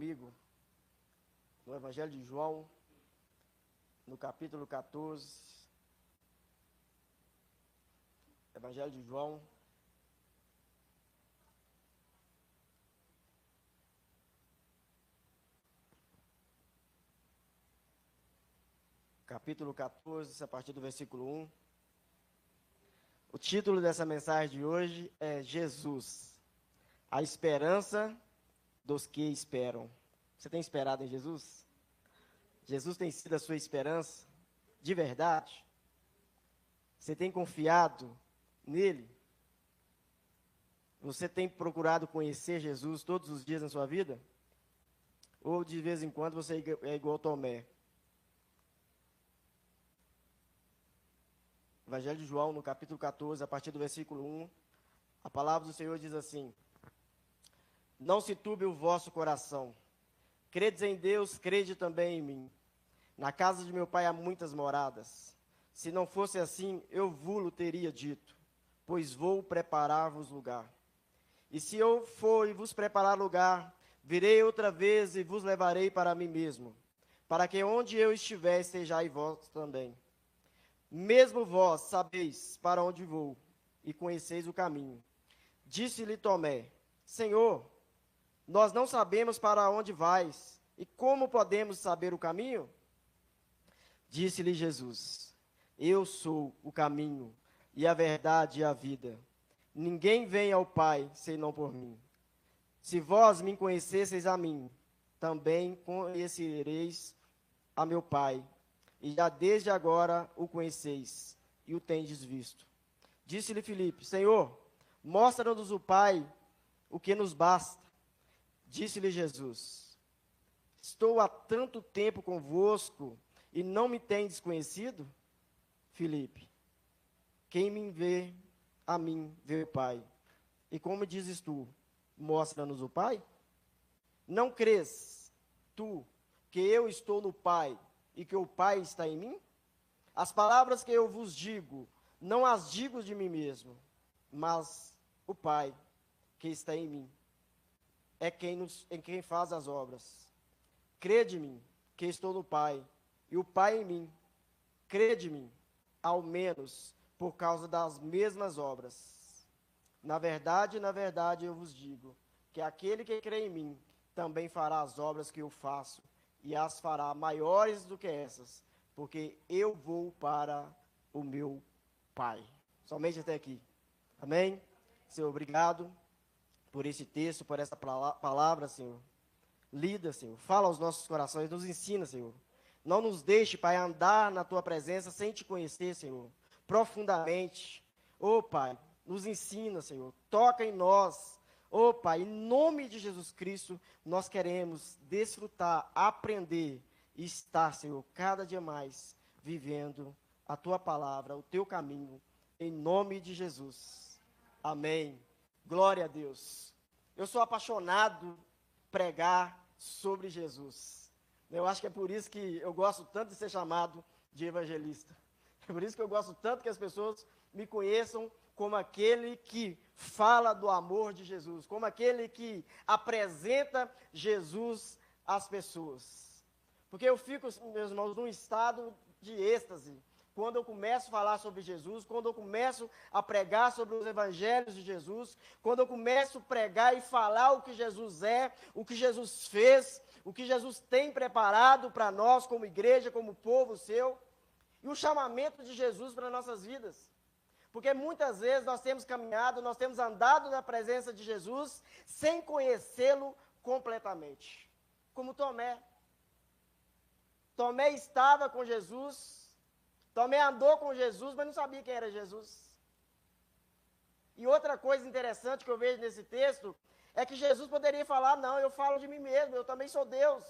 comigo no Evangelho de João, no capítulo 14. Evangelho de João. Capítulo 14, a partir do versículo 1. O título dessa mensagem de hoje é Jesus, a esperança dos que esperam. Você tem esperado em Jesus? Jesus tem sido a sua esperança de verdade? Você tem confiado nele? Você tem procurado conhecer Jesus todos os dias na sua vida? Ou de vez em quando você é igual Tomé? Evangelho de João, no capítulo 14, a partir do versículo 1, a palavra do Senhor diz assim: Não se turbe o vosso coração. Credes em Deus, crede também em mim. Na casa de meu pai há muitas moradas. Se não fosse assim, eu vou-lo teria dito, pois vou preparar-vos lugar. E se eu for e vos preparar lugar, virei outra vez e vos levarei para mim mesmo, para que onde eu estiver, estejais vós também. Mesmo vós sabeis para onde vou, e conheceis o caminho. Disse-lhe Tomé: Senhor, nós não sabemos para onde vais, e como podemos saber o caminho? Disse-lhe Jesus: Eu sou o caminho, e a verdade e a vida. Ninguém vem ao Pai, senão por mim. Se vós me conhecesseis a mim, também conhecereis a meu Pai. E já desde agora o conheceis, e o tendes visto. Disse-lhe Filipe: Senhor, mostra-nos o Pai, o que nos basta. Disse-lhe Jesus: Estou há tanto tempo convosco, e não me tendes conhecido? Filipe, quem me vê, a mim vê o Pai. E como dizes tu, mostra-nos o Pai? Não crês, tu, que eu estou no Pai, e que o Pai está em mim? As palavras que eu vos digo, não as digo de mim mesmo, mas o Pai que está em mim é quem faz as obras. Crede-me que estou no Pai, e o Pai em mim. Crede-me, ao menos, por causa das mesmas obras. Na verdade, eu vos digo, que aquele que crê em mim, também fará as obras que eu faço, e as fará maiores do que essas, porque eu vou para o meu Pai. Somente até aqui. Amém? Senhor, obrigado por esse texto, por essa palavra, Senhor. Lida, Senhor. Fala aos nossos corações, nos ensina, Senhor. Não nos deixe, Pai, andar na Tua presença sem Te conhecer, Senhor, profundamente. Ô, Pai, nos ensina, Senhor. Toca em nós. Ô, Pai, em nome de Jesus Cristo, nós queremos desfrutar, aprender e estar, Senhor, cada dia mais vivendo a Tua palavra, o Teu caminho, em nome de Jesus. Amém. Glória a Deus. Eu sou apaixonado por pregar sobre Jesus. Eu acho que é por isso que eu gosto tanto de ser chamado de evangelista. É por isso que eu gosto tanto que as pessoas me conheçam como aquele que fala do amor de Jesus, como aquele que apresenta Jesus às pessoas. Porque eu fico, meus irmãos, num estado de êxtase, quando eu começo a falar sobre Jesus, quando eu começo a pregar sobre os evangelhos de Jesus, quando eu começo a pregar e falar o que Jesus é, o que Jesus fez, o que Jesus tem preparado para nós como igreja, como povo seu, e o chamamento de Jesus para nossas vidas. Porque muitas vezes nós temos caminhado, nós temos andado na presença de Jesus sem conhecê-lo completamente. Como Tomé. Tomé estava com Jesus, Tomé andou com Jesus, mas não sabia quem era Jesus. E outra coisa interessante que eu vejo nesse texto é que Jesus poderia falar: não, eu falo de mim mesmo, eu também sou Deus.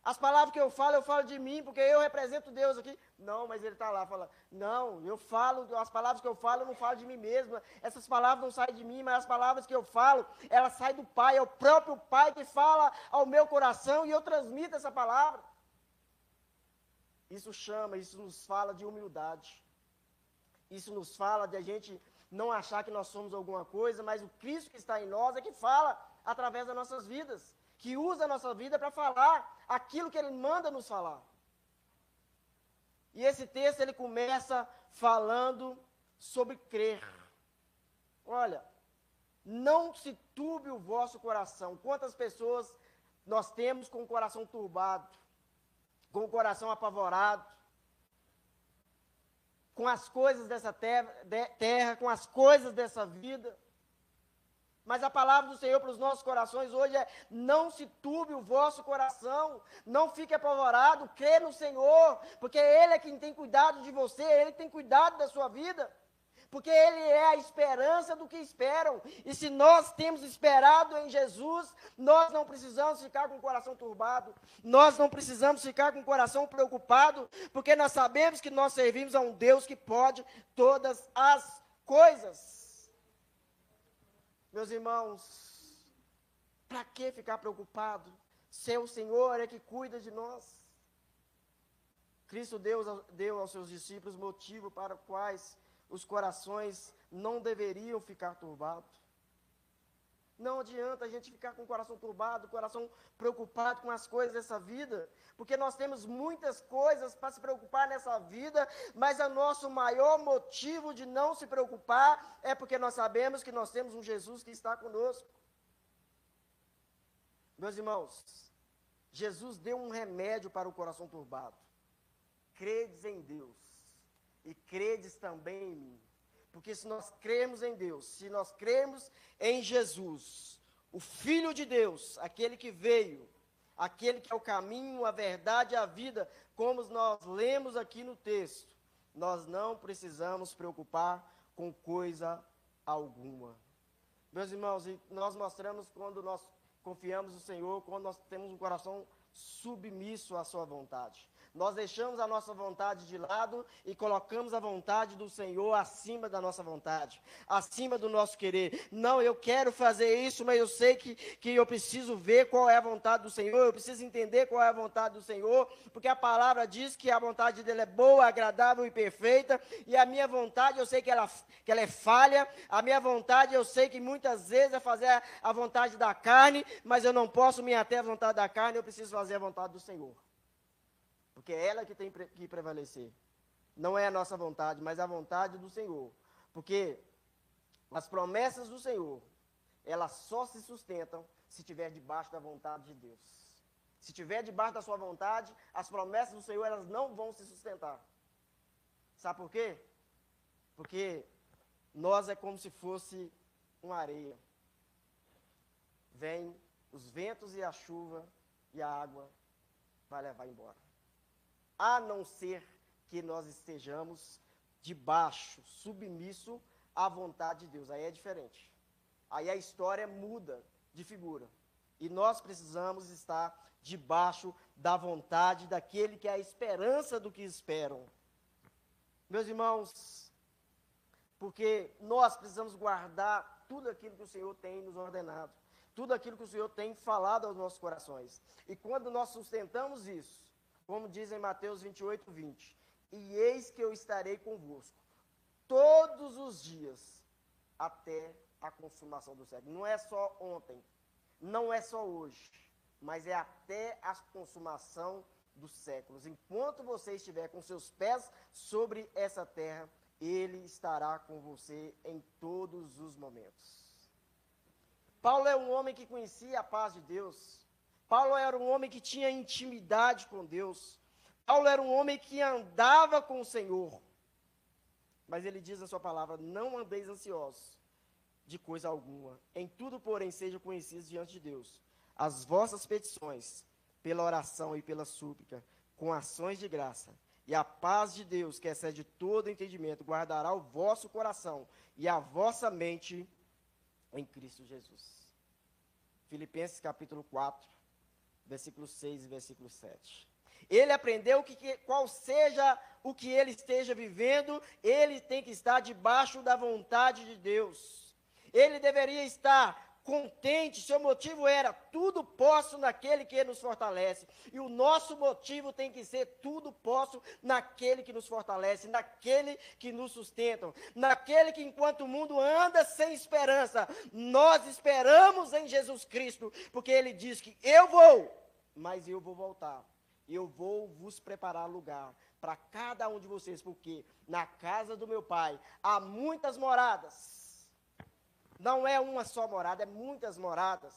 As palavras que eu falo de mim, porque eu represento Deus aqui. Não, mas ele está lá, fala: não, eu falo, as palavras que eu falo, eu não falo de mim mesmo. Essas palavras não saem de mim, mas as palavras que eu falo, elas saem do Pai. É o próprio Pai que fala ao meu coração e eu transmito essa palavra. Isso nos fala de humildade. Isso nos fala de a gente não achar que nós somos alguma coisa, mas o Cristo que está em nós é que fala através das nossas vidas. que usa a nossa vida para falar aquilo que Ele manda nos falar. E esse texto, ele começa falando sobre crer. Olha, não se turbe o vosso coração. Quantas pessoas nós temos com o coração turbado, com o coração apavorado, com as coisas dessa terra, com as coisas dessa vida. Mas a palavra do Senhor para os nossos corações hoje é: não se turbe o vosso coração, não fique apavorado, crê no Senhor, porque Ele é quem tem cuidado de você, Ele tem cuidado da sua vida, porque Ele é a esperança do que esperam. E se nós temos esperado em Jesus, nós não precisamos ficar com o coração turbado, nós não precisamos ficar com o coração preocupado, porque nós sabemos que nós servimos a um Deus que pode todas as coisas. Meus irmãos, para que ficar preocupado? Se o Senhor é que cuida de nós. Cristo deu aos seus discípulos motivo para os quais os corações não deveriam ficar turbados. Não adianta a gente ficar com o coração turbado, o coração preocupado com as coisas dessa vida, porque nós temos muitas coisas para se preocupar nessa vida, mas o nosso maior motivo de não se preocupar é porque nós sabemos que nós temos um Jesus que está conosco. Meus irmãos, Jesus deu um remédio para o coração turbado. Credes em Deus e credes também em mim. Porque se nós cremos em Deus, se nós cremos em Jesus, o Filho de Deus, aquele que veio, aquele que é o caminho, a verdade e a vida, como nós lemos aqui no texto, nós não precisamos preocupar com coisa alguma. Meus irmãos, nós mostramos quando nós confiamos no Senhor, quando nós temos um coração submisso à sua vontade. Nós deixamos a nossa vontade de lado e colocamos a vontade do Senhor acima da nossa vontade, acima do nosso querer. Não, eu quero fazer isso, mas eu sei que eu preciso ver qual é a vontade do Senhor, eu preciso entender qual é a vontade do Senhor, porque a palavra diz que a vontade dele é boa, agradável e perfeita, e a minha vontade eu sei que ela é falha, a minha vontade eu sei que muitas vezes é fazer a vontade da carne, mas eu não posso me ater à vontade da carne, eu preciso fazer a vontade do Senhor. Porque é ela que tem que prevalecer. Não é a nossa vontade, mas a vontade do Senhor. Porque as promessas do Senhor, elas só se sustentam se estiver debaixo da vontade de Deus. Se estiver debaixo da sua vontade, as promessas do Senhor, elas não vão se sustentar. Sabe por quê? Porque nós é como se fosse uma areia. Vem os ventos e a chuva e a água vai levar embora. A não ser que nós estejamos debaixo, submisso à vontade de Deus. Aí é diferente. Aí a história muda de figura. E nós precisamos estar debaixo da vontade daquele que é a esperança do que esperam. Meus irmãos, porque nós precisamos guardar tudo aquilo que o Senhor tem nos ordenado. Tudo aquilo que o Senhor tem falado aos nossos corações. E quando nós sustentamos isso, como diz em Mateus 28, 20, e eis que eu estarei convosco todos os dias até a consumação do século. Não é só ontem, não é só hoje, mas é até a consumação dos séculos. Enquanto você estiver com seus pés sobre essa terra, Ele estará com você em todos os momentos. Paulo é um homem que conhecia a paz de Deus. Paulo era um homem que tinha intimidade com Deus. Paulo era um homem que andava com o Senhor. Mas ele diz na sua palavra: não andeis ansiosos de coisa alguma. Em tudo, porém, sejam conhecidos diante de Deus as vossas petições, pela oração e pela súplica, com ações de graça. E a paz de Deus, que excede todo entendimento, guardará o vosso coração e a vossa mente em Cristo Jesus. Filipenses capítulo 4, versículo 6 e versículo 7. Ele aprendeu qual seja o que ele esteja vivendo, ele tem que estar debaixo da vontade de Deus. Ele deveria estar contente, seu motivo era: tudo posso naquele que nos fortalece. E o nosso motivo tem que ser: tudo posso naquele que nos fortalece, naquele que nos sustenta, naquele que, enquanto o mundo anda sem esperança, nós esperamos em Jesus Cristo, porque ele diz que eu vou, mas eu vou voltar. Eu vou vos preparar lugar para cada um de vocês, porque na casa do meu Pai há muitas moradas. Não é uma só morada, é muitas moradas.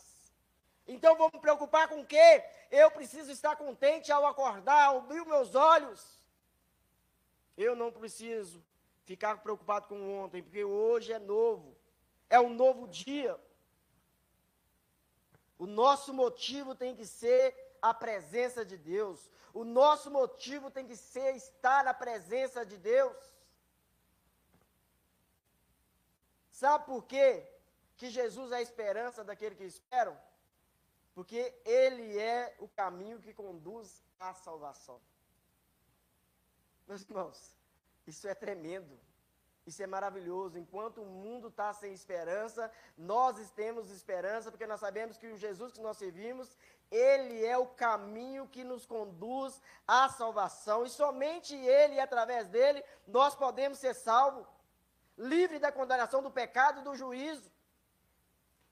Então vou me preocupar com o quê? Eu preciso estar contente ao acordar, ao abrir meus olhos. Eu não preciso ficar preocupado com ontem, porque hoje é novo. É um novo dia. O nosso motivo tem que ser a presença de Deus. O nosso motivo tem que ser estar na presença de Deus. Sabe por quê que Jesus é a esperança daqueles que esperam? Porque ele é o caminho que conduz à salvação. Meus irmãos, isso é tremendo. Isso é maravilhoso. Enquanto o mundo está sem esperança, nós temos esperança, porque nós sabemos que o Jesus que nós servimos, ele é o caminho que nos conduz à salvação. E somente ele, e através dele, nós podemos ser salvos, livre da condenação do pecado e do juízo.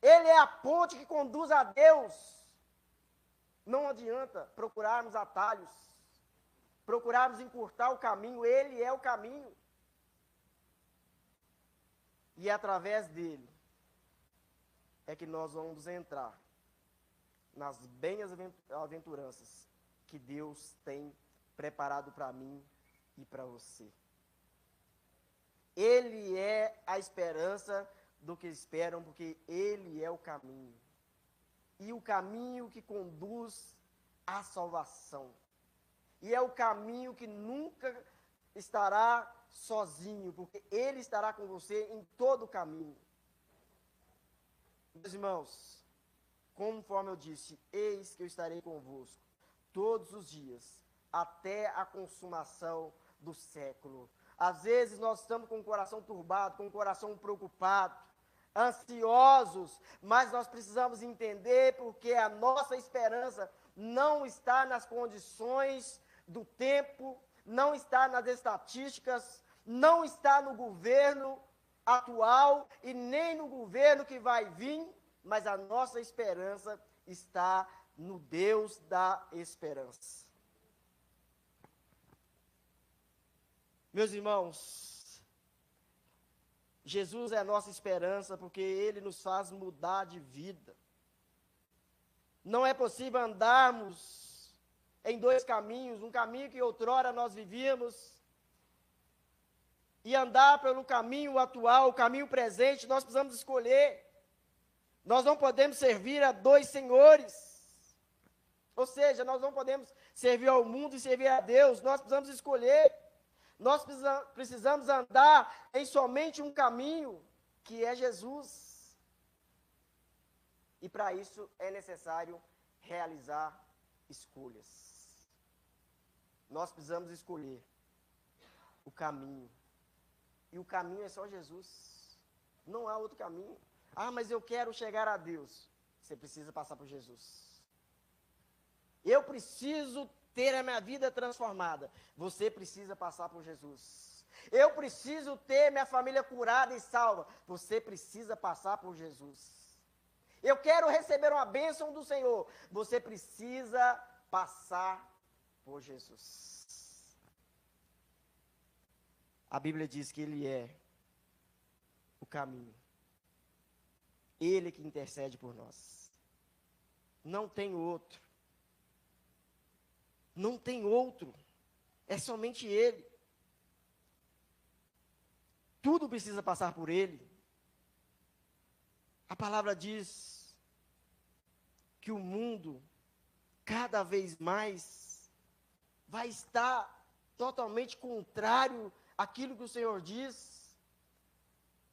Ele é a ponte que conduz a Deus. Não adianta procurarmos atalhos, procurarmos encurtar o caminho. Ele é o caminho. E através dele é que nós vamos entrar nas bem-aventuranças que Deus tem preparado para mim e para você. Ele é a esperança do que esperam, porque ele é o caminho. E o caminho que conduz à salvação. E é o caminho que nunca estará sozinho, porque ele estará com você em todo o caminho. Meus irmãos, conforme eu disse, eis que eu estarei convosco todos os dias, até a consumação do século. Às vezes nós estamos com o coração turbado, com o coração preocupado, ansiosos, mas nós precisamos entender, porque a nossa esperança não está nas condições do tempo, não está nas estatísticas, não está no governo atual e nem no governo que vai vir, mas a nossa esperança está no Deus da esperança. Meus irmãos, Jesus é a nossa esperança porque ele nos faz mudar de vida. Não é possível andarmos em dois caminhos, um caminho que outrora nós vivíamos, e andar pelo caminho atual, o caminho presente. Nós precisamos escolher. Nós não podemos servir a dois senhores. Ou seja, nós não podemos servir ao mundo e servir a Deus. Nós precisamos escolher. Nós precisamos andar em somente um caminho, que é Jesus. E para isso é necessário realizar escolhas. Nós precisamos escolher o caminho. E o caminho é só Jesus. Não há outro caminho. Ah, mas eu quero chegar a Deus. Você precisa passar por Jesus. Eu preciso ter a minha vida transformada. Você precisa passar por Jesus. Eu preciso ter minha família curada e salva. Você precisa passar por Jesus. Eu quero receber uma bênção do Senhor. Você precisa passar por Jesus. A Bíblia diz que ele é o caminho. Ele que intercede por nós. Não tem outro. Não tem outro. É somente ele. Tudo precisa passar por ele. A palavra diz que o mundo, cada vez mais, vai estar totalmente contrário àquilo que o Senhor diz.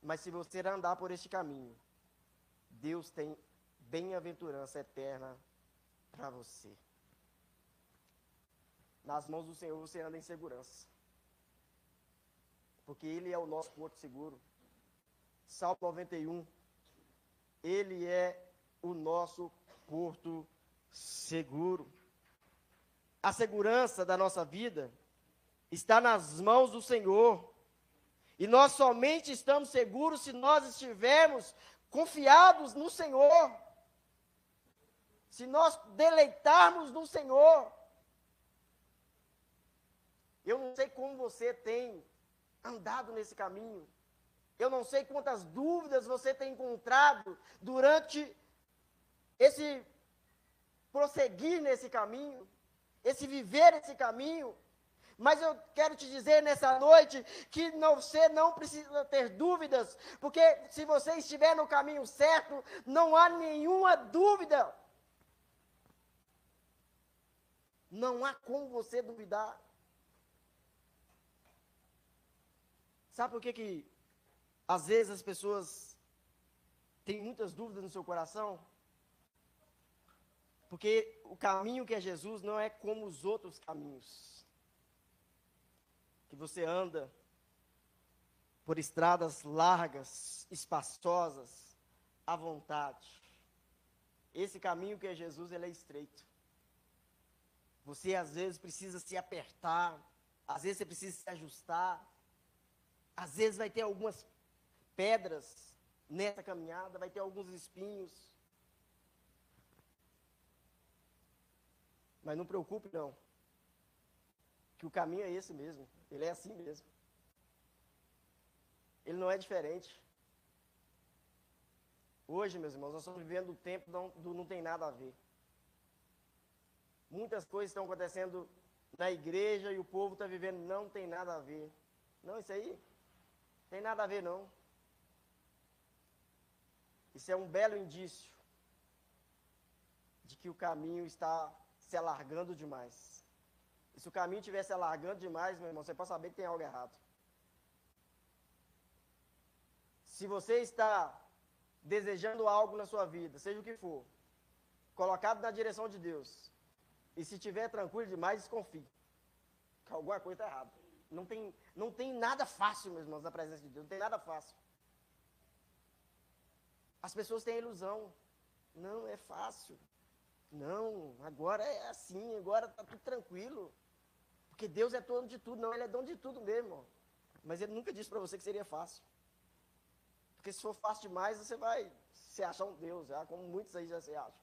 Mas se você andar por este caminho, Deus tem bem-aventurança eterna para você. Nas mãos do Senhor você anda em segurança. Porque ele é o nosso porto seguro. Salmo 91. Ele é o nosso porto seguro. A segurança da nossa vida está nas mãos do Senhor. E nós somente estamos seguros se nós estivermos confiados no Senhor. Se nós deleitarmos no Senhor. Eu não sei como você tem andado nesse caminho. Eu não sei quantas dúvidas você tem encontrado durante esse prosseguir nesse caminho, esse viver esse caminho. Mas eu quero te dizer nessa noite que você não precisa ter dúvidas, porque se você estiver no caminho certo, não há nenhuma dúvida. Não há como você duvidar. Sabe por que às vezes as pessoas têm muitas dúvidas no seu coração? Porque o caminho que é Jesus não é como os outros caminhos. Que você anda por estradas largas, espaçosas, à vontade. Esse caminho que é Jesus, ele é estreito. Você às vezes precisa se apertar, às vezes você precisa se ajustar, às vezes vai ter algumas pedras nessa caminhada, vai ter alguns espinhos. Mas não preocupe não, que o caminho é esse mesmo, ele é assim mesmo. Ele não é diferente. Hoje, meus irmãos, nós estamos vivendo um tempo do não tem nada a ver. Muitas coisas estão acontecendo na igreja e o povo está vivendo, não tem nada a ver. Não, isso aí, tem nada a ver não. Isso é um belo indício de que o caminho está se alargando demais. E se o caminho estiver se alargando demais, meu irmão, você pode saber que tem algo errado. Se você está desejando algo na sua vida, seja o que for, colocado na direção de Deus, e se estiver tranquilo demais, desconfie, que alguma coisa está errada. Não tem nada fácil, meus irmãos, na presença de Deus, não tem nada fácil. As pessoas têm a ilusão, não, é fácil. Não, agora é assim, agora está tudo tranquilo. Porque Deus é dono de tudo. Não, Ele é dono de tudo mesmo, irmão. Mas Ele nunca disse para você que seria fácil. Porque se for fácil demais, você vai se achar um Deus, já, como muitos aí já se acham.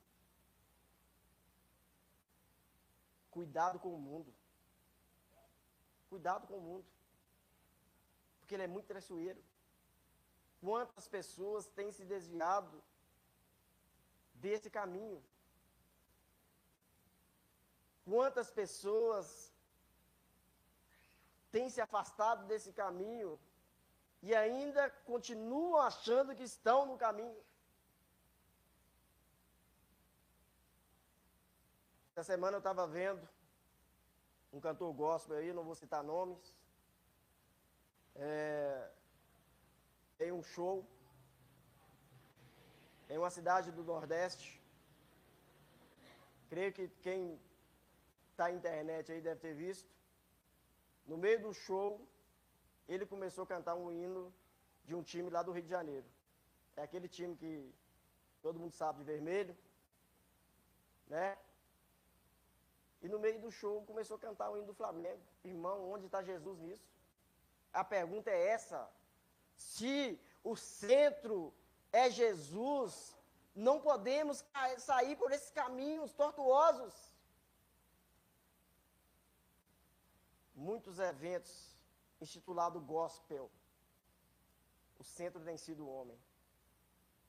Cuidado com o mundo. Cuidado com o mundo. Porque ele é muito traiçoeiro. Quantas pessoas têm se desviado desse caminho? Quantas pessoas têm se afastado desse caminho e ainda continuam achando que estão no caminho? Essa semana eu estava vendo um cantor gospel aí, não vou citar nomes, em um show em uma cidade do Nordeste. Creio que quem está na internet aí deve ter visto. No meio do show, ele começou a cantar um hino de um time lá do Rio de Janeiro. É aquele time que todo mundo sabe, de vermelho, né? E no meio do show começou a cantar o hino do Flamengo. Irmão, onde está Jesus nisso? A pergunta é essa: se o centro é Jesus, não podemos sair por esses caminhos tortuosos. Muitos eventos intitulados gospel, o centro tem sido o homem.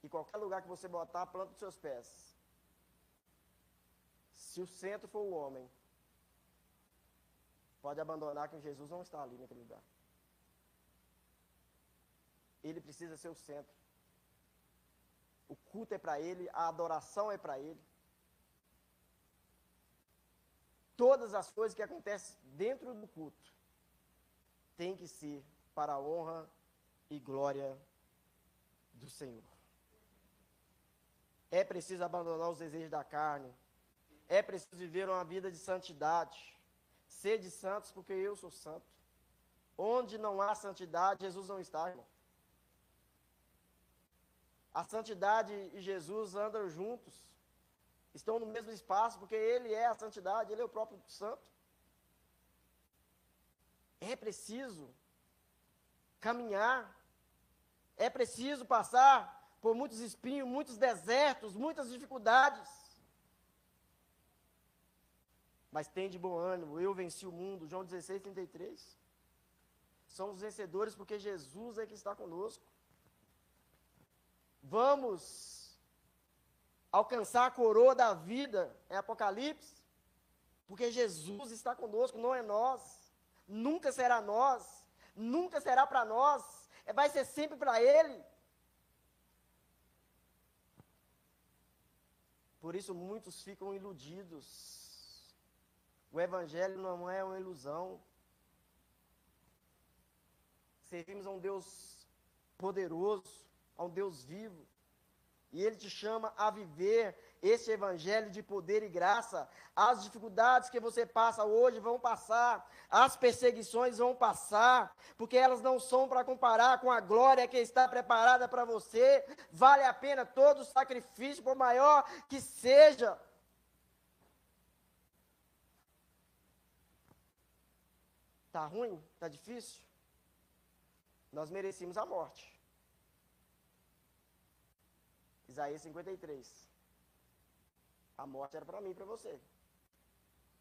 E qualquer lugar que você botar, planta os seus pés. Se o centro for o homem, pode abandonar que Jesus não está ali naquele lugar. Ele precisa ser o centro. O culto é para ele, a adoração é para ele. Todas as coisas que acontecem dentro do culto tem que ser para a honra e glória do Senhor. É preciso abandonar os desejos da carne. É preciso viver uma vida de santidade. Sede santos, porque eu sou santo. Onde não há santidade, Jesus não está, irmão. A santidade e Jesus andam juntos. Estão no mesmo espaço, porque Ele é a santidade, Ele é o próprio santo. É preciso caminhar, é preciso passar por muitos espinhos, muitos desertos, muitas dificuldades. Mas tem de bom ânimo, eu venci o mundo, João 16, 33. Somos vencedores porque Jesus é que está conosco. Vamos alcançar a coroa da vida, em Apocalipse, porque Jesus está conosco, não é nós. Nunca será nós, nunca será para nós, vai ser sempre para Ele. Por isso muitos ficam iludidos. O Evangelho não é uma ilusão. Servimos a um Deus poderoso, a um Deus vivo. E Ele te chama a viver esse Evangelho de poder e graça. As dificuldades que você passa hoje vão passar, as perseguições vão passar, porque elas não são para comparar com a glória que está preparada para você. Vale a pena todo o sacrifício, por maior que seja. Está ruim? Está difícil? Nós merecíamos a morte. Isaías 53. A morte era para mim e para você.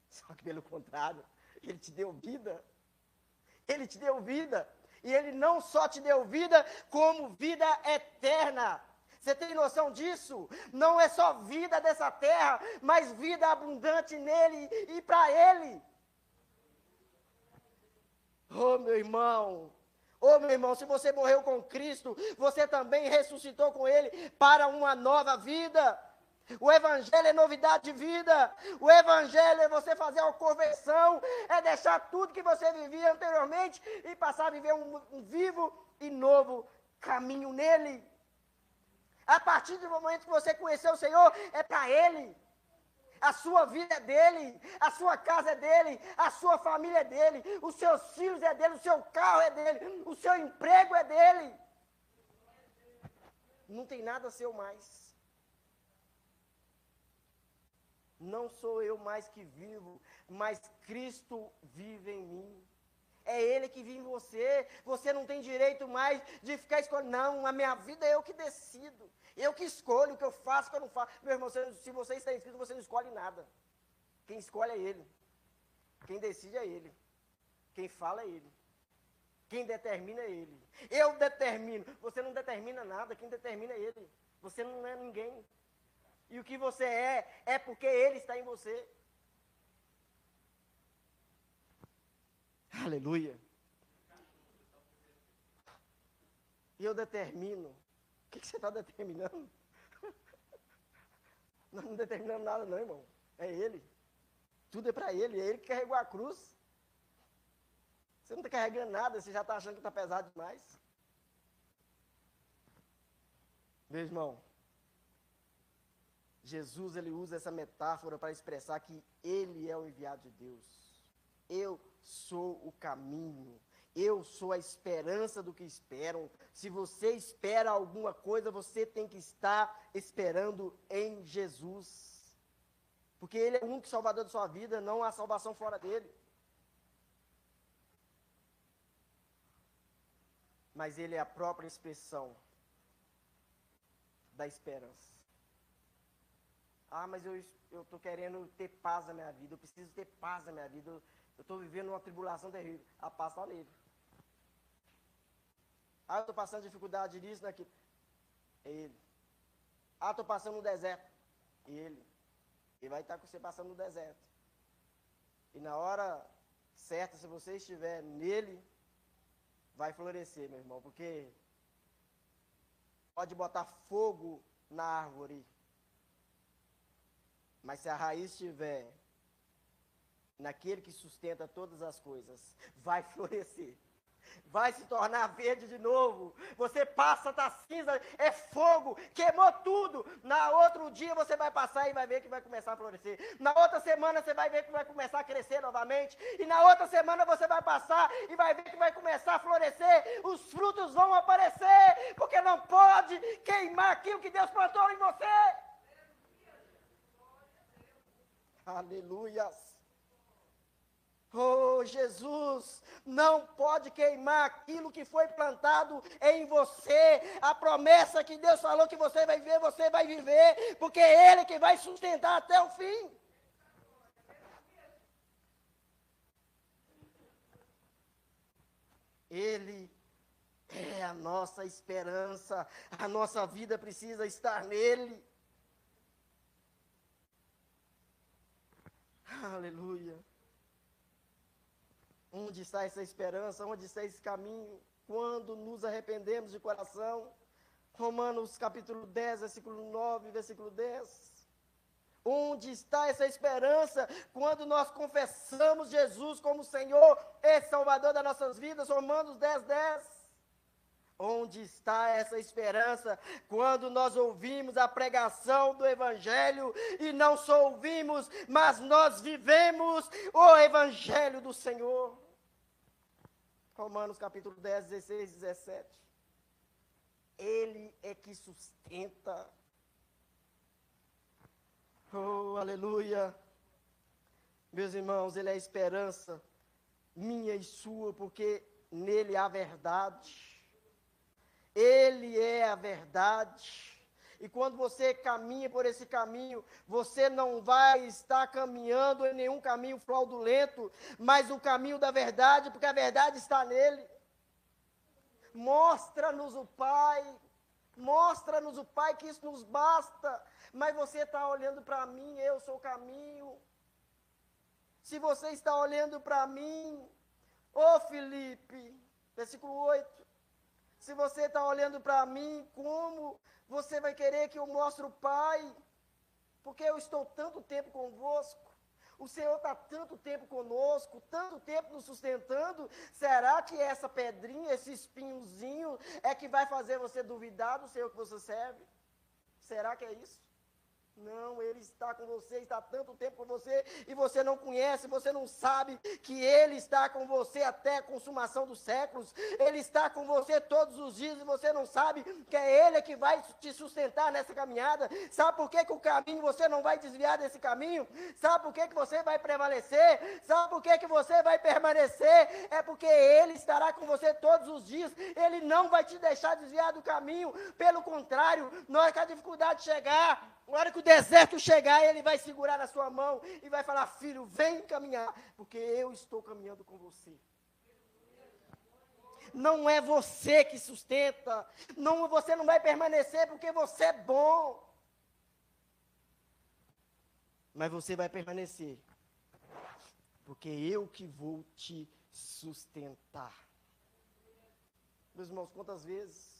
Só que pelo contrário, Ele te deu vida. Ele te deu vida. E Ele não só te deu vida, como vida eterna. Você tem noção disso? Não é só vida dessa terra, mas vida abundante nele e para Ele. Oh, meu irmão. Oh, meu irmão, se você morreu com Cristo, você também ressuscitou com Ele para uma nova vida. O Evangelho é novidade de vida. O Evangelho é você fazer uma conversão, é deixar tudo que você vivia anteriormente e passar a viver um vivo e novo caminho nele. A partir do momento que você conheceu o Senhor, é para Ele. A sua vida é dele, a sua casa é dele, a sua família é dele, os seus filhos é dele, o seu carro é dele, o seu emprego é dele. Não tem nada seu mais. Não sou eu mais que vivo, mas Cristo vive em mim. É Ele que vive em você. Você não tem direito mais de ficar escolhendo. Não, a minha vida é eu que decido. Eu que escolho o que eu faço, o que eu não faço. Meu irmão, se você está inscrito, você não escolhe nada. Quem escolhe é Ele. Quem decide é Ele. Quem fala é Ele. Quem determina é Ele. Eu determino. Você não determina nada. Quem determina é Ele. Você não é ninguém. E o que você é porque Ele está em você. Aleluia. E eu determino. O que você está determinando? Nós não determinamos nada não, irmão. É Ele. Tudo é para Ele. É Ele que carregou a cruz. Você não está carregando nada, você já está achando que está pesado demais. Meu irmão, Jesus, ele usa essa metáfora para expressar que Ele é o enviado de Deus. Eu sou o caminho. Eu sou a esperança do que esperam. Se você espera alguma coisa, você tem que estar esperando em Jesus. Porque Ele é o único salvador da sua vida, não há salvação fora dEle. Mas Ele é a própria expressão da esperança. Ah, mas eu estou querendo ter paz na minha vida, eu preciso ter paz na minha vida, eu estou vivendo uma tribulação terrível. A paz está nele. Ah, eu estou passando dificuldade nisso, naquilo. É Ele. Ah, estou passando no deserto. Ele. Ele vai estar com você passando no deserto. E na hora certa, se você estiver nele, vai florescer, meu irmão, porque pode botar fogo na árvore, mas se a raiz estiver naquele que sustenta todas as coisas, vai florescer. vai se tornar verde de novo. Você passa da cinza, é fogo, queimou tudo. Na outro dia você vai passar e vai ver que vai começar a florescer. Na outra semana você vai ver que vai começar a crescer novamente. E na outra semana você vai passar e vai ver que vai começar a florescer. Os frutos vão aparecer, porque não pode queimar aquilo que Deus plantou em você. Aleluias. Oh, Jesus, não pode queimar aquilo que foi plantado em você. A promessa que Deus falou que você vai viver, porque é Ele que vai sustentar até o fim. Ele é a nossa esperança, a nossa vida precisa estar nele. Aleluia. Onde está essa esperança? Onde está esse caminho? Quando nos arrependemos de coração? Romanos capítulo 10, versículo 9, versículo 10. Onde está essa esperança? Quando nós confessamos Jesus como Senhor e Salvador das nossas vidas. Romanos 10, 10. Onde está essa esperança? Quando nós ouvimos a pregação do Evangelho e não só ouvimos, mas nós vivemos o Evangelho do Senhor. Romanos capítulo 10, 16, 17. Ele é que sustenta. Oh, aleluia. Meus irmãos, Ele é a esperança minha e sua, porque nele há verdade. Ele é a verdade. E quando você caminha por esse caminho, você não vai estar caminhando em nenhum caminho fraudulento, mas o caminho da verdade, porque a verdade está nele. Mostra-nos o Pai que isso nos basta. Mas você está olhando para mim, eu sou o caminho. Se você está olhando para mim, ô Filipe, versículo 8. Se você está olhando para mim, como você vai querer que eu mostre o Pai? Porque eu estou tanto tempo convosco. O Senhor está tanto tempo conosco, tanto tempo nos sustentando. Será que essa pedrinha, esse espinhozinho, é que vai fazer você duvidar do Senhor que você serve? Será que é isso? Não, Ele está com você, está tanto tempo com você, e você não conhece, você não sabe que Ele está com você até a consumação dos séculos. Ele está com você todos os dias, e você não sabe que é Ele que vai te sustentar nessa caminhada. Sabe por que o caminho, você não vai desviar desse caminho? Sabe por que você vai prevalecer? Sabe por que você vai permanecer? É porque Ele estará com você todos os dias. Ele não vai te deixar desviar do caminho. Pelo contrário, na hora que a dificuldade chegar, na hora que o deserto chegar, Ele vai segurar na sua mão e vai falar: filho, vem caminhar, porque eu estou caminhando com você. Não é você que sustenta, você não vai permanecer porque você é bom. Mas você vai permanecer, porque eu que vou te sustentar. Meus irmãos, quantas vezes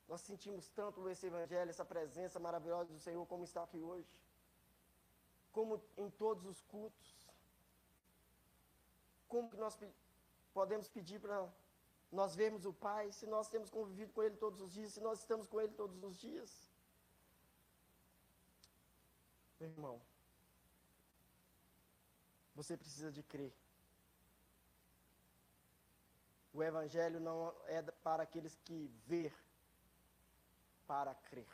nós sentimos tanto esse Evangelho, essa presença maravilhosa do Senhor, como está aqui hoje. Como em todos os cultos. Como que nós podemos pedir para nós vermos o Pai, se nós temos convivido com Ele todos os dias, se nós estamos com Ele todos os dias? Meu irmão, você precisa de crer. O Evangelho não é para aqueles que vê para crer,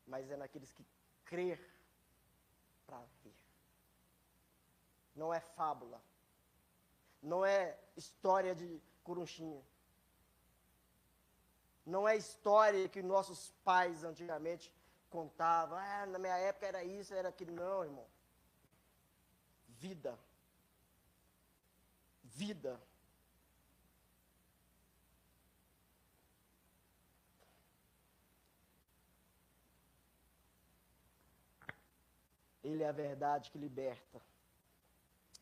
mas é naqueles que crer para ver. Não é fábula, não é história de corunchinha, não é história que nossos pais antigamente contavam, na minha época era isso, era aquilo. Não, irmão. Vida. Ele é a verdade que liberta.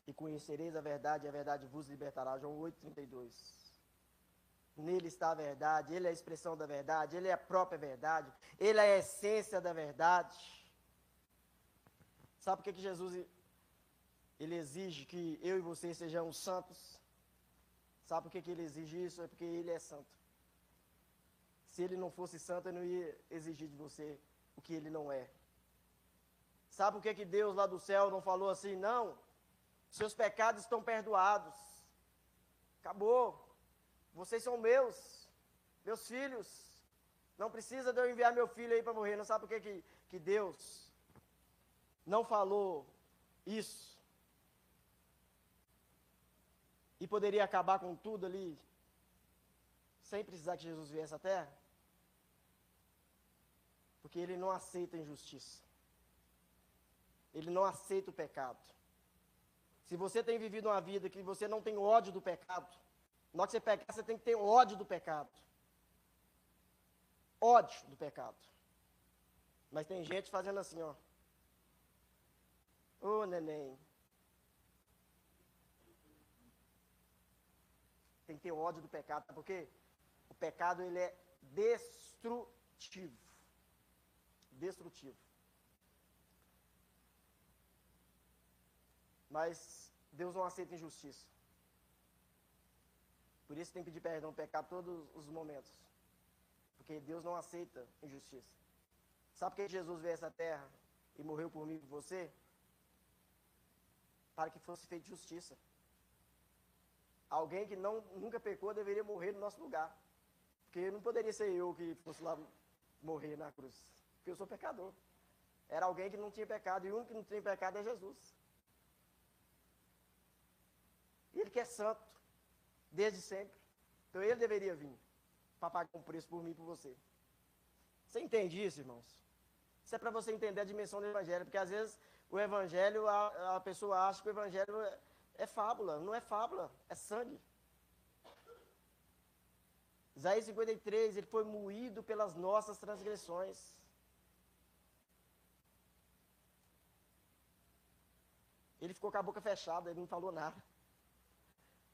E conhecereis a verdade, e a verdade vos libertará. João 8,32. Nele está a verdade, Ele é a expressão da verdade, Ele é a própria verdade, Ele é a essência da verdade. Sabe por que Jesus Ele exige que eu e você sejamos santos? Sabe por que ele exige isso? É porque ele é santo. Se ele não fosse santo, ele não ia exigir de você o que ele não é. Sabe por que Deus lá do céu não falou assim? Não, seus pecados estão perdoados. Acabou. Vocês são meus filhos. Não precisa de eu enviar meu filho aí para morrer. Não sabe por que Deus não falou isso? E poderia acabar com tudo ali, sem precisar que Jesus viesse à terra? Porque ele não aceita a injustiça. Ele não aceita o pecado. Se você tem vivido uma vida que você não tem ódio do pecado, na hora que você pecar, você tem que ter ódio do pecado. Ódio do pecado. Mas tem gente fazendo assim, ó. Ô, neném. Tem que ter ódio do pecado, porque o pecado, ele é destrutivo. Destrutivo. Mas Deus não aceita injustiça. Por isso tem que pedir perdão do pecado todos os momentos. Porque Deus não aceita injustiça. Sabe por que Jesus veio a essa terra e morreu por mim e por você? Para que fosse feita justiça. Alguém que nunca pecou deveria morrer no nosso lugar. Porque não poderia ser eu que fosse lá morrer na cruz. Porque eu sou pecador. Era alguém que não tinha pecado. E o único que não tem pecado é Jesus. E ele que é santo. Desde sempre. Então ele deveria vir para pagar um preço por mim e por você. Você entende isso, irmãos? Isso é para você entender a dimensão do Evangelho. Porque às vezes o Evangelho, a pessoa acha que o Evangelho é fábula. Não é fábula, é sangue. Isaías 53, ele foi moído pelas nossas transgressões. Ele ficou com a boca fechada, ele não falou nada.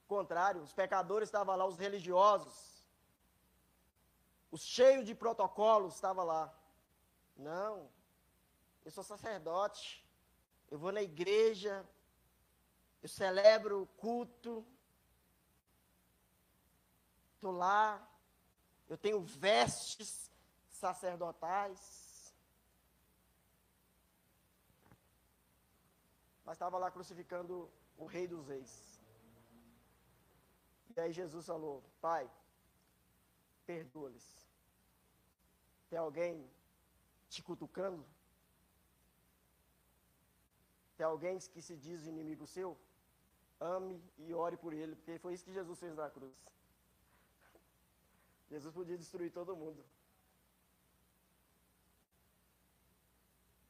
Ao contrário, os pecadores estavam lá, os religiosos, os cheios de protocolos estavam lá. Não, eu sou sacerdote, eu vou na igreja, eu celebro o culto, estou lá, eu tenho vestes sacerdotais. Mas estava lá crucificando o Rei dos Reis. E aí Jesus falou: Pai, perdoa-lhes. Tem alguém te cutucando? Tem alguém que se diz inimigo seu? Ame e ore por ele, porque foi isso que Jesus fez na cruz. Jesus podia destruir todo mundo.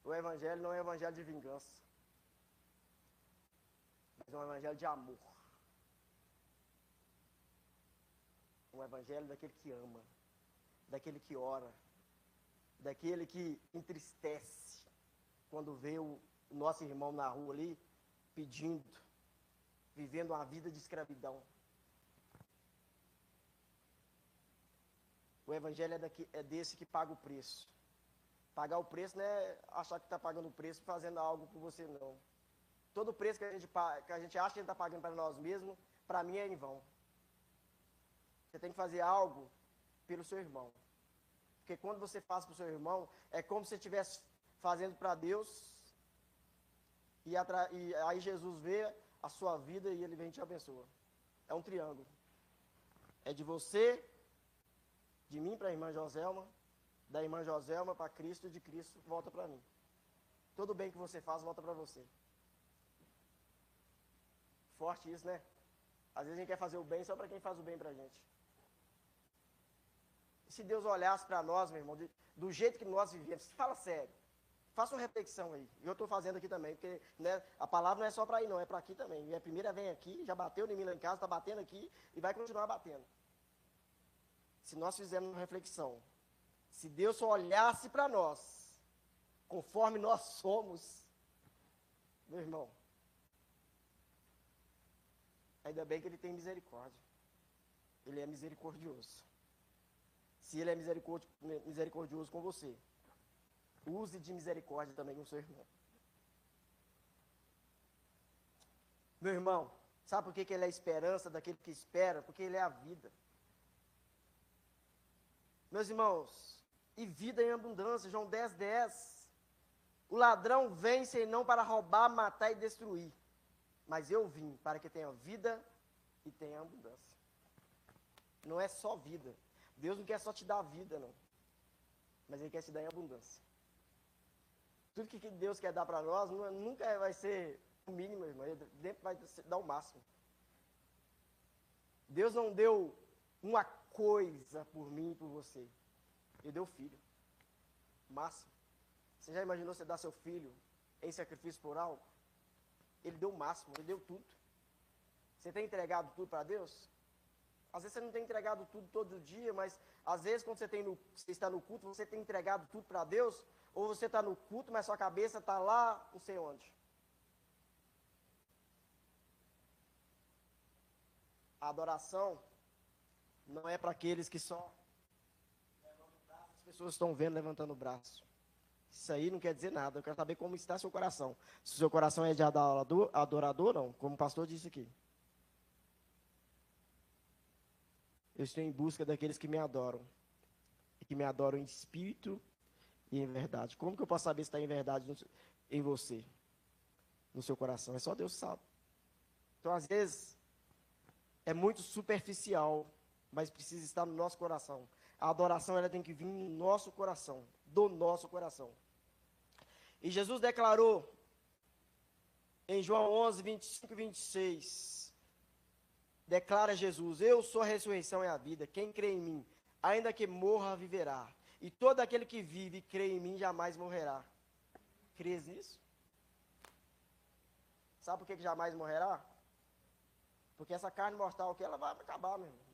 O Evangelho não é um evangelho de vingança, mas é um evangelho de amor. Um evangelho daquele que ama, daquele que ora, daquele que entristece quando vê o nosso irmão na rua ali, pedindo, vivendo uma vida de escravidão. O Evangelho é desse que paga o preço. Pagar o preço não é achar que está pagando o preço fazendo algo por você, não. Todo o preço que a gente acha que a gente está pagando para nós mesmos, para mim é em vão. Você tem que fazer algo pelo seu irmão. Porque quando você faz para o seu irmão, é como se você estivesse fazendo para Deus, e aí Jesus vê a sua vida e ele vem e te abençoa. É um triângulo. É de você, de mim para a irmã Joselma, da irmã Joselma para Cristo e de Cristo volta para mim. Todo bem que você faz volta para você. Forte isso, né? Às vezes a gente quer fazer o bem só para quem faz o bem para a gente. E se Deus olhasse para nós, meu irmão, do jeito que nós vivemos, fala sério, faça uma reflexão aí. E eu estou fazendo aqui também, porque né, a palavra não é só para aí não, é para aqui também. Minha primeira vem aqui, já bateu em mim lá em casa, está batendo aqui e vai continuar batendo. Se nós fizermos uma reflexão, se Deus só olhasse para nós, conforme nós somos, meu irmão, ainda bem que Ele tem misericórdia. Ele é misericordioso. Se Ele é misericordioso com você, use de misericórdia também com o seu irmão. Meu irmão, Sabe por que ele é a esperança daquele que espera? Porque ele é a vida. Meus irmãos, e vida em abundância, João 10, 10. O ladrão vem senão para roubar, matar e destruir. Mas eu vim para que tenha vida e tenha abundância. Não é só vida. Deus não quer só te dar vida, não. Mas Ele quer te dar em abundância. Tudo que Deus quer dar para nós nunca vai ser o mínimo, irmão. Ele sempre vai dar o máximo. Deus não deu uma coisa por mim e por você. Ele deu o filho. Máximo. Você já imaginou você dar seu filho em sacrifício por algo? Ele deu o máximo, ele deu tudo. Você tem entregado tudo para Deus? Às vezes você não tem entregado tudo todo dia, mas às vezes quando você está no culto, você tem entregado tudo para Deus, ou você está no culto, mas sua cabeça está lá, não sei onde. A adoração não é para aqueles que só levantam o braço, as pessoas estão vendo levantando o braço. Isso aí não quer dizer nada. Eu quero saber como está seu coração. Se o seu coração é de adorador, não, como o pastor disse aqui. Eu estou em busca daqueles que me adoram. E que me adoram em espírito e em verdade. Como que eu posso saber se está em verdade em você? No seu coração? É só Deus sabe. Então, às vezes, é muito superficial, mas precisa estar no nosso coração. A adoração, ela tem que vir no nosso coração. Do nosso coração. E Jesus declarou em João 11, 25 e 26, declara Jesus: eu sou a ressurreição e a vida, quem crê em mim, ainda que morra, viverá, e todo aquele que vive e crê em mim, jamais morrerá. Crês nisso? Sabe por que jamais morrerá? Porque essa carne mortal aqui, ela vai acabar, meu irmão.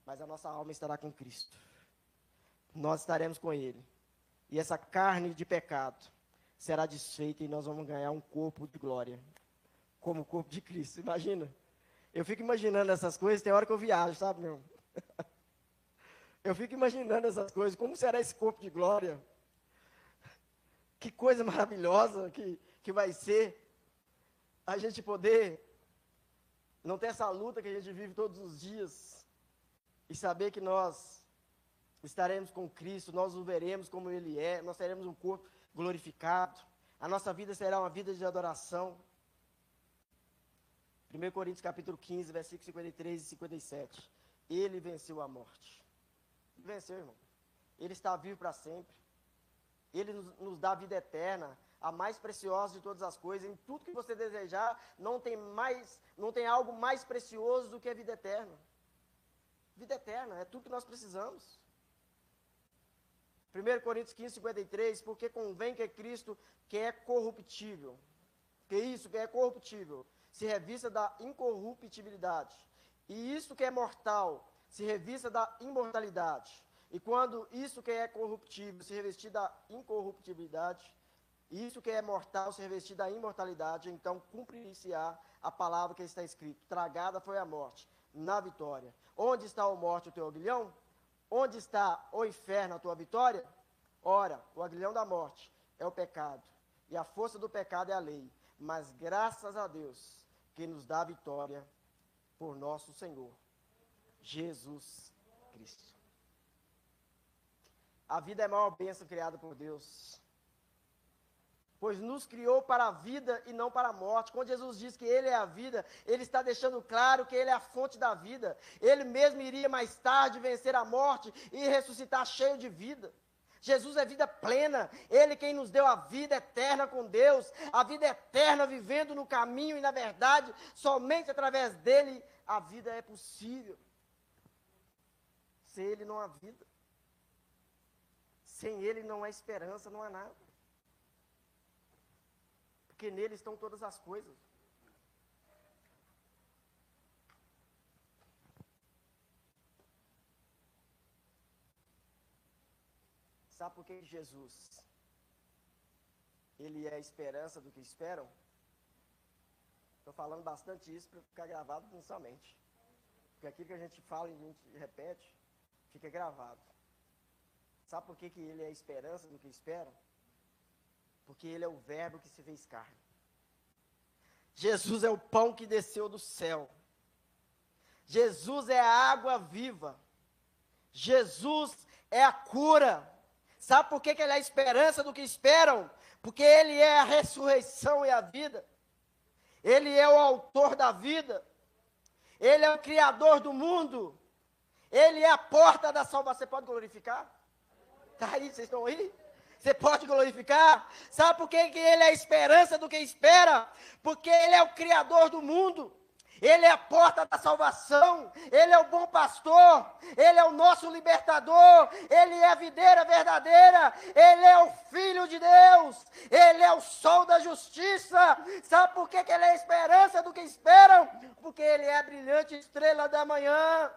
Mas a nossa alma estará com Cristo. Nós estaremos com Ele. E essa carne de pecado será desfeita e nós vamos ganhar um corpo de glória. Como o corpo de Cristo. Imagina. Eu fico imaginando essas coisas, tem hora que eu viajo, sabe, meu? Eu fico imaginando essas coisas. Como será esse corpo de glória? Que coisa maravilhosa que vai ser a gente poder não ter essa luta que a gente vive todos os dias e saber que nós estaremos com Cristo, nós o veremos como Ele é, nós teremos um corpo glorificado, a nossa vida será uma vida de adoração. 1 Coríntios capítulo 15, versículos 53 e 57. Ele venceu a morte. Venceu, irmão. Ele está vivo para sempre. Ele nos dá a vida eterna, a mais preciosa de todas as coisas. Em tudo que você desejar, não tem algo mais precioso do que a vida eterna. Vida eterna, é tudo que nós precisamos. 1 Coríntios 15, 53, porque convém que Cristo, que é corruptível, que é corruptível, se revista da incorruptibilidade, e isso que é mortal, se revista da imortalidade. E quando isso que é corruptível se revestir da incorruptibilidade, e isso que é mortal se revestir da imortalidade, então cumprir-se-á a palavra que está escrito: tragada foi a morte, na vitória. Onde está, ó morte, o teu aguilhão? Onde está, ó inferno, a tua vitória? Ora, o aguilhão da morte é o pecado, e a força do pecado é a lei. Mas graças a Deus, que nos dá a vitória por nosso Senhor, Jesus Cristo. A vida é a maior bênção criada por Deus, pois nos criou para a vida e não para a morte. Quando Jesus diz que Ele é a vida, Ele está deixando claro que Ele é a fonte da vida. Ele mesmo iria mais tarde vencer a morte e ressuscitar cheio de vida. Jesus é vida plena, Ele quem nos deu a vida eterna com Deus, a vida eterna vivendo no caminho e na verdade, somente através dEle a vida é possível. Sem Ele não há vida, sem Ele não há esperança, não há nada. Porque nele estão todas as coisas. Sabe por que Jesus, Ele é a esperança do que esperam? Estou falando bastante isso para ficar gravado mensalmente. Porque aquilo que a gente fala e a gente repete, fica gravado. Sabe por que Ele é a esperança do que esperam? Porque Ele é o verbo que se fez carne. Jesus é o pão que desceu do céu. Jesus é a água viva. Jesus é a cura. Sabe por que ele é a esperança do que esperam? Porque ele é a ressurreição e a vida. Ele é o autor da vida. Ele é o criador do mundo. Ele é a porta da salvação. Você pode glorificar? Está aí, vocês estão aí? Você pode glorificar? Sabe por que ele é a esperança do que espera? Porque ele é o criador do mundo. Ele é a porta da salvação, Ele é o bom pastor, Ele é o nosso libertador, Ele é a videira verdadeira, Ele é o Filho de Deus, Ele é o sol da justiça. Sabe por que Ele é a esperança do que esperam? Porque Ele é a brilhante estrela da manhã.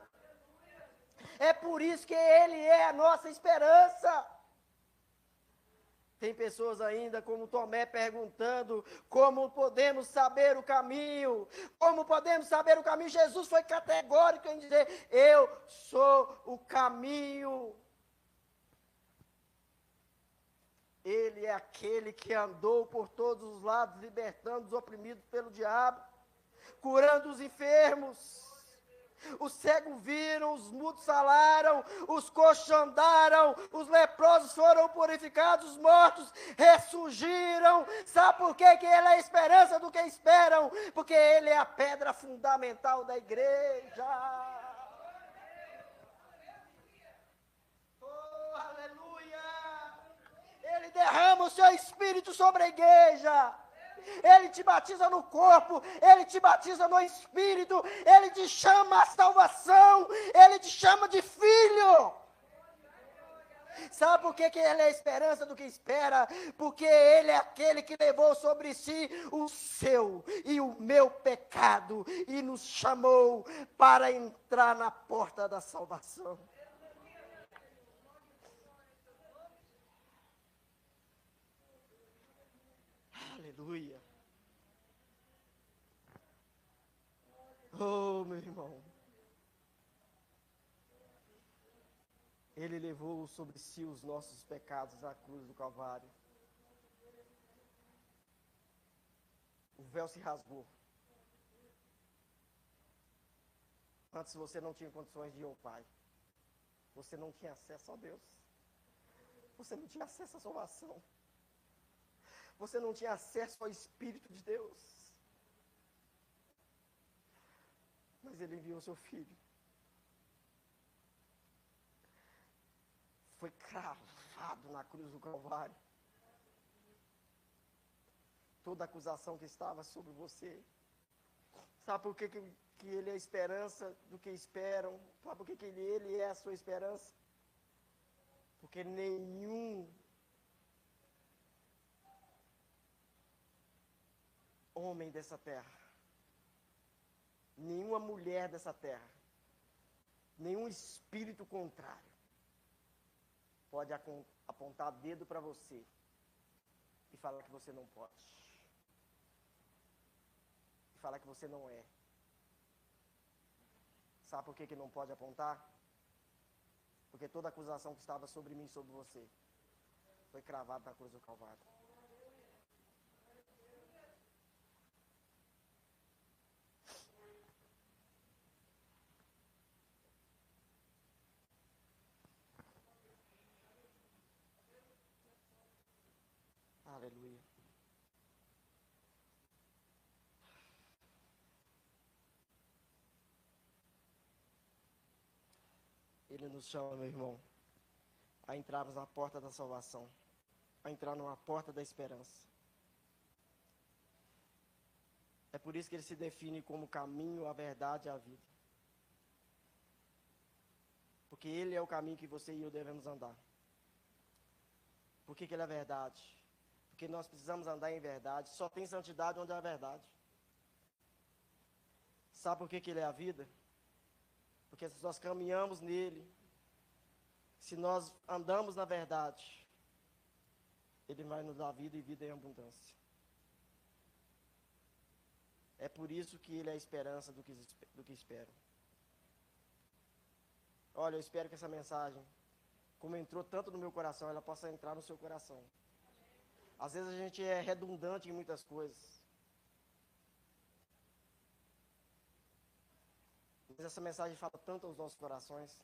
É por isso que Ele é a nossa esperança. Tem pessoas ainda como Tomé perguntando como podemos saber o caminho, como podemos saber o caminho. Jesus foi categórico em dizer, eu sou o caminho. Ele é aquele que andou por todos os lados, libertando os oprimidos pelo diabo, curando os enfermos. Os cegos viram, os mudos falaram, os coxos andaram, os leprosos foram purificados, os mortos ressurgiram. Sabe por quê? Que Ele é a esperança do que esperam? Porque Ele é a pedra fundamental da igreja. Oh, aleluia! Ele derrama o seu Espírito sobre a igreja. Ele te batiza no corpo, Ele te batiza no Espírito, Ele te chama à salvação, Ele te chama de filho. Sabe por que Ele é a esperança do que espera? Porque Ele é aquele que levou sobre si o seu e o meu pecado e nos chamou para entrar na porta da salvação. Aleluia. Oh, meu irmão. Ele levou sobre si os nossos pecados na cruz do Calvário. O véu se rasgou. Antes você não tinha condições de ir ao Pai. Você não tinha acesso a Deus. Você não tinha acesso à salvação. Você não tinha acesso ao Espírito de Deus. Mas Ele enviou seu Filho. Foi cravado na cruz do Calvário. Toda acusação que estava sobre você. Sabe por que Ele é a esperança do que esperam? Sabe por que Ele é a sua esperança? Porque nenhum homem dessa terra, nenhuma mulher dessa terra, nenhum espírito contrário pode apontar dedo para você e falar que você não pode, e falar que você não é. Sabe por que não pode apontar? Porque toda acusação que estava sobre mim e sobre você foi cravada na cruz do Calvário. Aleluia. Ele nos chama, meu irmão, a entrarmos na porta da salvação, a entrar numa porta da esperança. É por isso que Ele se define como o caminho, a verdade e a vida. Porque Ele é o caminho que você e eu devemos andar. Por que Ele é a verdade? Porque nós precisamos andar em verdade. Só tem santidade onde há verdade. Sabe por que Ele é a vida? Porque se nós caminhamos nele, se nós andamos na verdade, Ele vai nos dar vida e vida em abundância. É por isso que Ele é a esperança do que espero. Olha, eu espero que essa mensagem, como entrou tanto no meu coração, ela possa entrar no seu coração. Às vezes a gente é redundante em muitas coisas. Mas essa mensagem fala tanto aos nossos corações.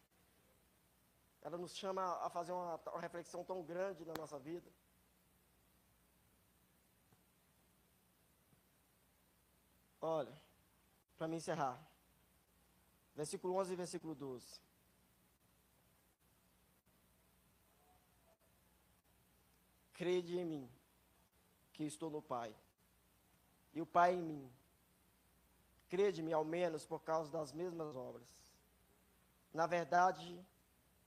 Ela nos chama a fazer uma reflexão tão grande na nossa vida. Olha, para me encerrar. Versículo 11 e versículo 12. Crede em mim, que estou no Pai, e o Pai em mim. Crede-me, ao menos, por causa das mesmas obras. Na verdade,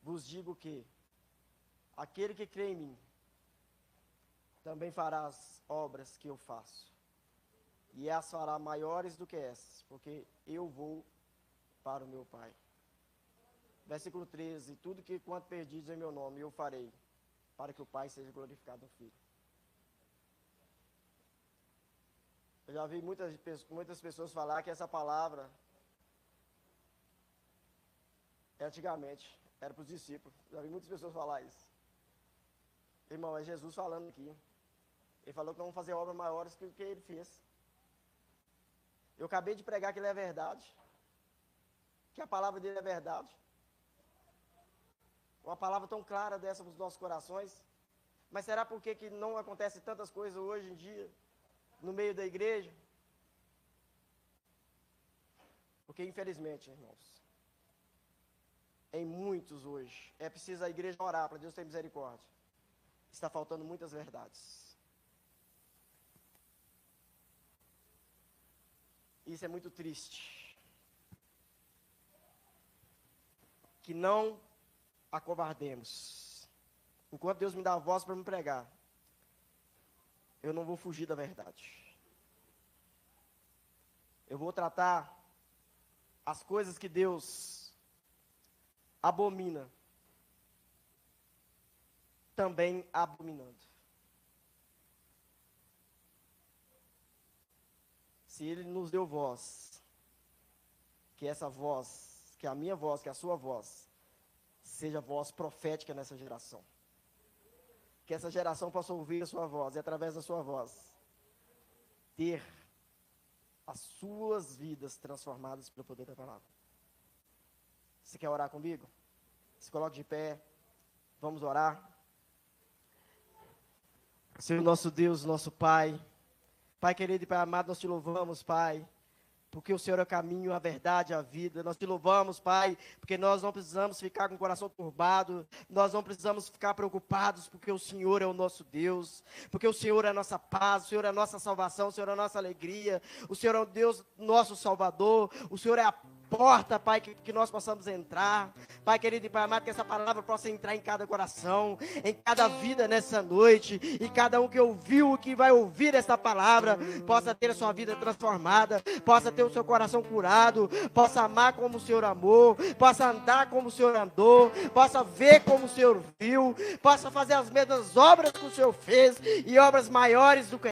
vos digo que aquele que crê em mim, também fará as obras que eu faço. E as fará maiores do que essas, porque eu vou para o meu Pai. Versículo 13. Tudo que quanto perdidos em meu nome, eu farei, para que o Pai seja glorificado no Filho. Eu já vi muitas pessoas falar que essa palavra, antigamente, era para os discípulos. Já vi muitas pessoas falar isso. Irmão, é Jesus falando aqui. Ele falou que vamos fazer obras maiores que o que ele fez. Eu acabei de pregar que ele é verdade. Que a palavra dele é verdade. Uma palavra tão clara dessa nos nossos corações. Mas será por que não acontece tantas coisas hoje em dia, no meio da igreja? Porque, infelizmente, irmãos, em muitos hoje, é preciso a igreja orar para Deus ter misericórdia. Está faltando muitas verdades. Isso é muito triste. Que não acovardemos. Enquanto Deus me dá a voz para me pregar, eu não vou fugir da verdade. Eu vou tratar as coisas que Deus abomina, também abominando. Se Ele nos deu voz, que essa voz, que a minha voz, que a sua voz, seja voz profética nessa geração. Que essa geração possa ouvir a sua voz e, através da sua voz, ter as suas vidas transformadas pelo poder da palavra. Você quer orar comigo? Se coloque de pé. Vamos orar. Senhor nosso Deus, nosso Pai. Pai querido e Pai amado, nós te louvamos, Pai, porque o Senhor é o caminho, a verdade, a vida. Nós te louvamos, Pai, porque nós não precisamos ficar com o coração turbado, nós não precisamos ficar preocupados, porque o Senhor é o nosso Deus, porque o Senhor é a nossa paz, o Senhor é a nossa salvação, o Senhor é a nossa alegria, o Senhor é o Deus nosso Salvador, o Senhor é a porta, Pai, que nós possamos entrar. Pai querido e Pai amado, que essa palavra possa entrar em cada coração, em cada vida nessa noite, e cada um que ouviu, que vai ouvir essa palavra, possa ter a sua vida transformada, possa ter o seu coração curado, possa amar como o Senhor amou, possa andar como o Senhor andou, possa ver como o Senhor viu, possa fazer as mesmas obras que o Senhor fez, e obras maiores do que